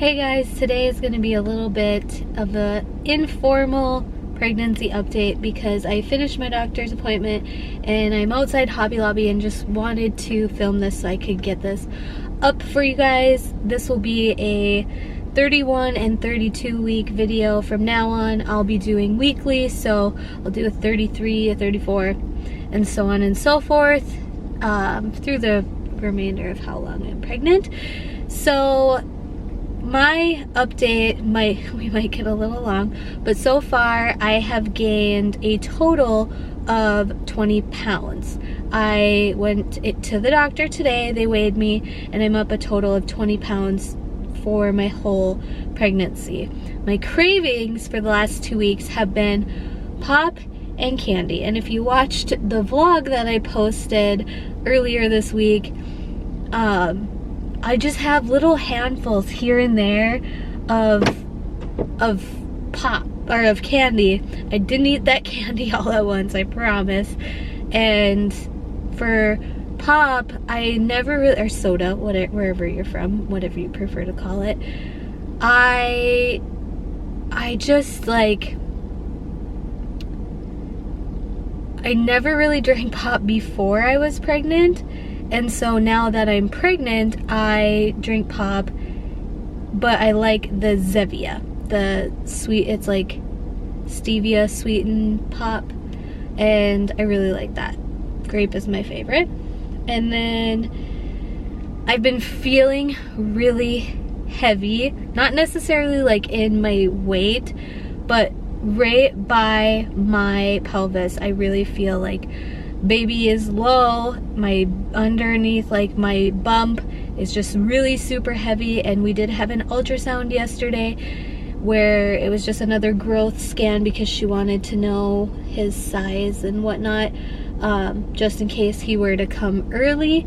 Hey guys, today is going to be a little bit of an informal pregnancy update because I finished my doctor's appointment and I'm outside Hobby Lobby and just wanted to film this so I could get this up for you guys. This will be a 31 and 32 week video. From now on I'll be doing weekly, so I'll do a 33, a 34, and so on and so forth through the remainder of how long I'm pregnant. So my update we might get a little long, but so far I have gained a total of 20 pounds. I went to the doctor today, they weighed me, and I'm up a total of 20 pounds for my whole pregnancy. My cravings for the last 2 weeks have been pop and candy, and if you watched the vlog that I posted earlier this week, I just have little handfuls here and there of pop or of candy. I didn't eat that candy all at once, I promise. And for pop, I never really, or soda, wherever you're from, whatever you prefer to call it, I just like, I never really drank pop before I was pregnant. And so now that I'm pregnant, I drink pop, but I like the Zevia, the sweet, it's like stevia sweetened pop, and I really like that. Grape is my favorite. And then I've been feeling really heavy, not necessarily like in my weight, but right by my pelvis. I really feel like baby is low. My underneath, like my bump, is just really super heavy. And we did have an ultrasound yesterday where it was just another growth scan because she wanted to know his size and whatnot, just in case he were to come early.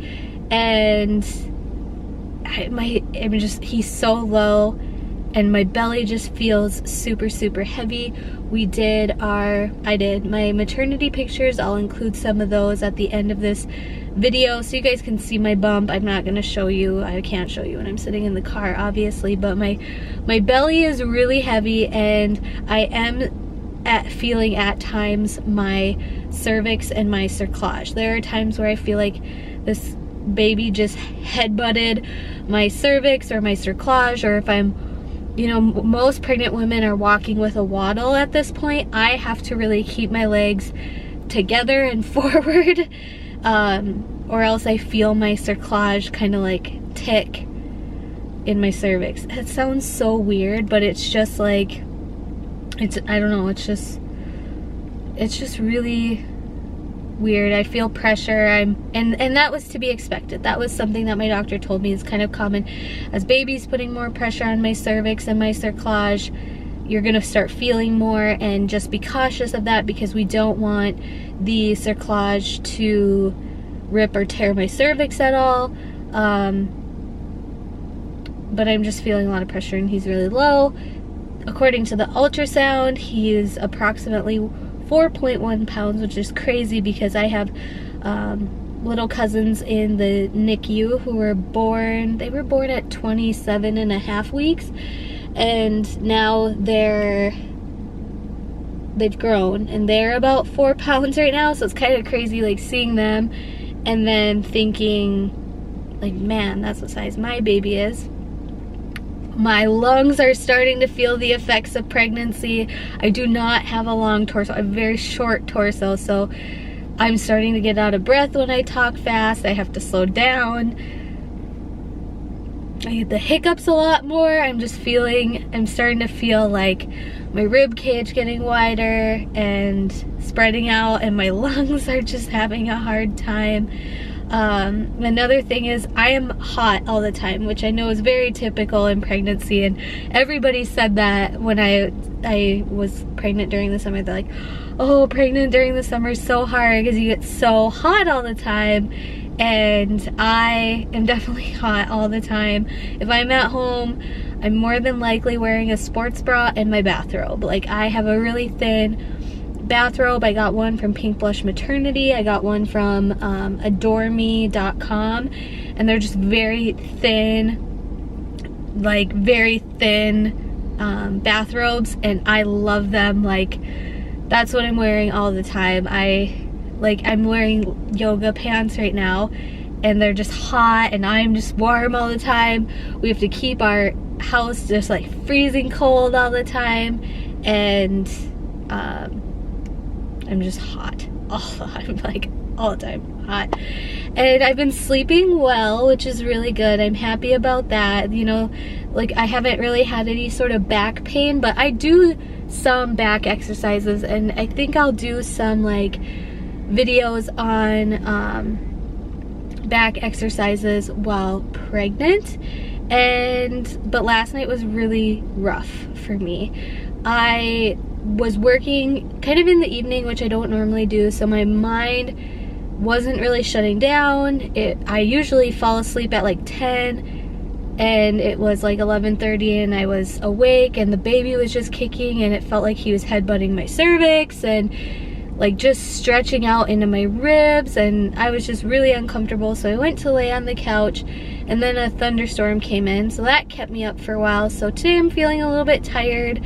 And he's so low and my belly just feels super, super heavy. I did my maternity pictures. I'll include some of those at the end of this video so you guys can see my bump. I'm not gonna show you, I can't show you when I'm sitting in the car, obviously, but my belly is really heavy, and I am feeling at times my cervix and my cerclage. There are times where I feel like this baby just headbutted my cervix or my cerclage, or if I'm, you know, most pregnant women are walking with a waddle at this point. I have to really keep my legs together and forward, or else I feel my cerclage kind of like tick in my cervix. It sounds so weird, but it's just like, I don't know, it's just really weird. I feel pressure, and that was to be expected. That was something that my doctor told me is kind of common. As baby's putting more pressure on my cervix and my cerclage, you're gonna start feeling more, and just be cautious of that because we don't want the cerclage to rip or tear my cervix at all. But I'm just feeling a lot of pressure, and he's really low. According to the ultrasound, he is approximately 4.1 pounds, which is crazy because I have little cousins in the NICU who were born at 27 and a half weeks, and now they've grown and they're about 4 pounds right now. So it's kind of crazy, like, seeing them and then thinking like, man, that's what size my baby is. My lungs are starting to feel the effects of pregnancy. I do not have a long torso, I have a very short torso, so I'm starting to get out of breath when I talk fast. I have to slow down. I get the hiccups a lot more. I'm starting to feel like my rib cage getting wider and spreading out, and my lungs are just having a hard time. Another thing is I am hot all the time, which I know is very typical in pregnancy, and everybody said that when I was pregnant during the summer. They're like, oh, pregnant during the summer is so hard because you get so hot all the time. And I am definitely hot all the time. If I'm at home, I'm more than likely wearing a sports bra and my bathrobe. Like, I have a really thin bathrobe. I got one from Pink Blush Maternity. I got one from adoreme.com, and they're just very thin like very thin bathrobes, and I love them. Like, that's what I'm wearing all the time. I'm wearing yoga pants right now, and they're just hot, and I'm just warm all the time. We have to keep our house just like freezing cold all the time, and I'm just hot. I'm like all the time hot. And I've been sleeping well, which is really good. I'm happy about that. You know, like, I haven't really had any sort of back pain, but I do some back exercises, and I think I'll do some like videos on back exercises while pregnant. But last night was really rough for me. I was working kind of in the evening, which I don't normally do, so my mind wasn't really shutting down. I usually fall asleep at like 10, and it was like 11:30 and I was awake, and the baby was just kicking, and it felt like he was headbutting my cervix and like just stretching out into my ribs, and I was just really uncomfortable. So I went to lay on the couch, and then a thunderstorm came in, so that kept me up for a while. So today I'm feeling a little bit tired,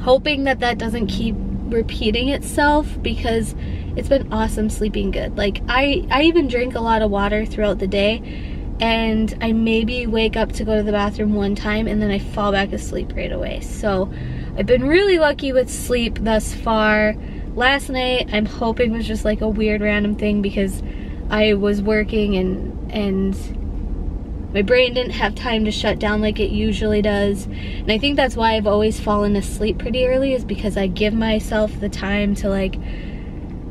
hoping that doesn't keep repeating itself, because it's been awesome sleeping good. Like, I even drink a lot of water throughout the day, and I maybe wake up to go to the bathroom one time, and then I fall back asleep right away. So I've been really lucky with sleep thus far. Last night, I'm hoping, was just like a weird random thing, because I was working and my brain didn't have time to shut down like it usually does. And I think that's why I've always fallen asleep pretty early, is because I give myself the time to like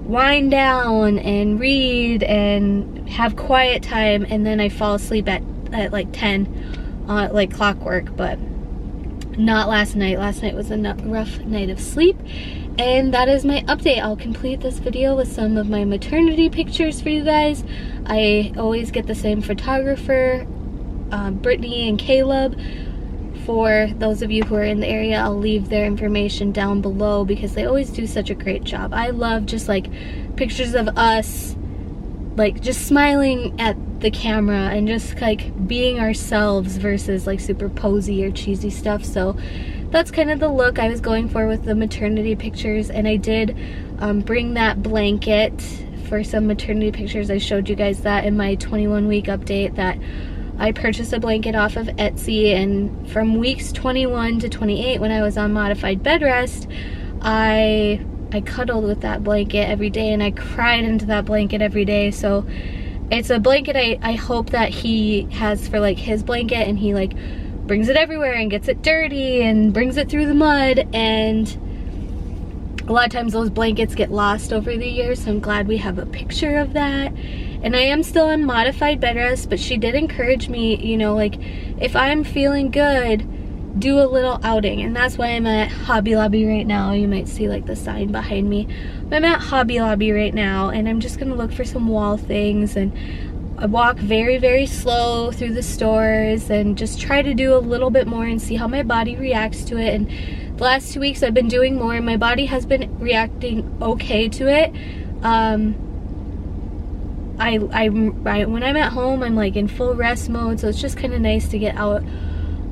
wind down and read and have quiet time, and then I fall asleep at like 10, like clockwork. But not last night. Last night was a rough night of sleep. And that is my update. I'll complete this video with some of my maternity pictures for you guys. I always get the same photographer, Brittany and Caleb. For those of you who are in the area, I'll leave their information down below, because they always do such a great job. I love just like pictures of us, like just smiling at the camera and just like being ourselves versus like super posy or cheesy stuff. So that's kind of the look I was going for with the maternity pictures. And I did bring that blanket for some maternity pictures. I showed you guys that in my 21-week update, that I purchased a blanket off of Etsy, and from weeks 21 to 28, when I was on modified bed rest, I cuddled with that blanket every day, and I cried into that blanket every day. So it's a blanket I hope that he has for like his blanket, and he like brings it everywhere and gets it dirty and brings it through the mud, and a lot of times those blankets get lost over the years, so I'm glad we have a picture of that. And I am still on modified bed rest, but she did encourage me, you know, like if I'm feeling good, do a little outing. And that's why I'm at Hobby Lobby right now. You might see like the sign behind me. I'm at Hobby Lobby right now, and I'm just gonna look for some wall things, and I walk very, very slow through the stores and just try to do a little bit more and see how my body reacts to it. And the last 2 weeks I've been doing more, and my body has been reacting okay to it. When I'm at home, I'm like in full rest mode, so it's just kind of nice to get out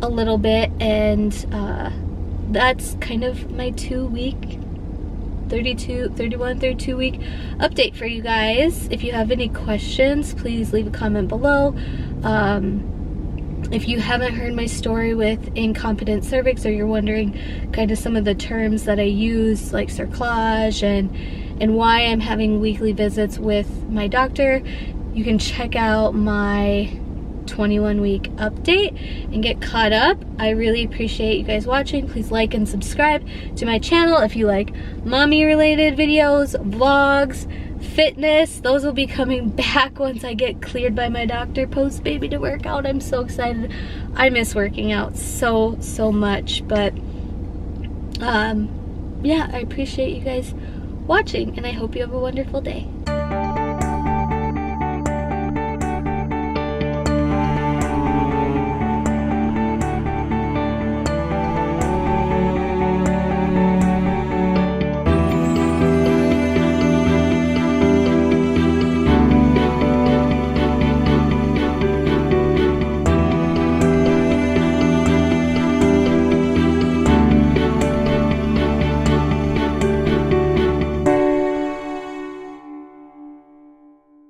a little bit. And that's kind of my 2-week 32 week update for you guys. If you have any questions, please leave a comment below. If you haven't heard my story with Incompetent Cervix, or you're wondering kind of some of the terms that I use, like cerclage and why I'm having weekly visits with my doctor, you can check out my 21-week update and get caught up. I really appreciate you guys watching. Please like and subscribe to my channel if you like mommy related videos, vlogs, fitness. Those will be coming back once I get cleared by my doctor post baby to work out. I'm so excited. I miss working out so much. But yeah, I appreciate you guys watching, and I hope you have a wonderful day.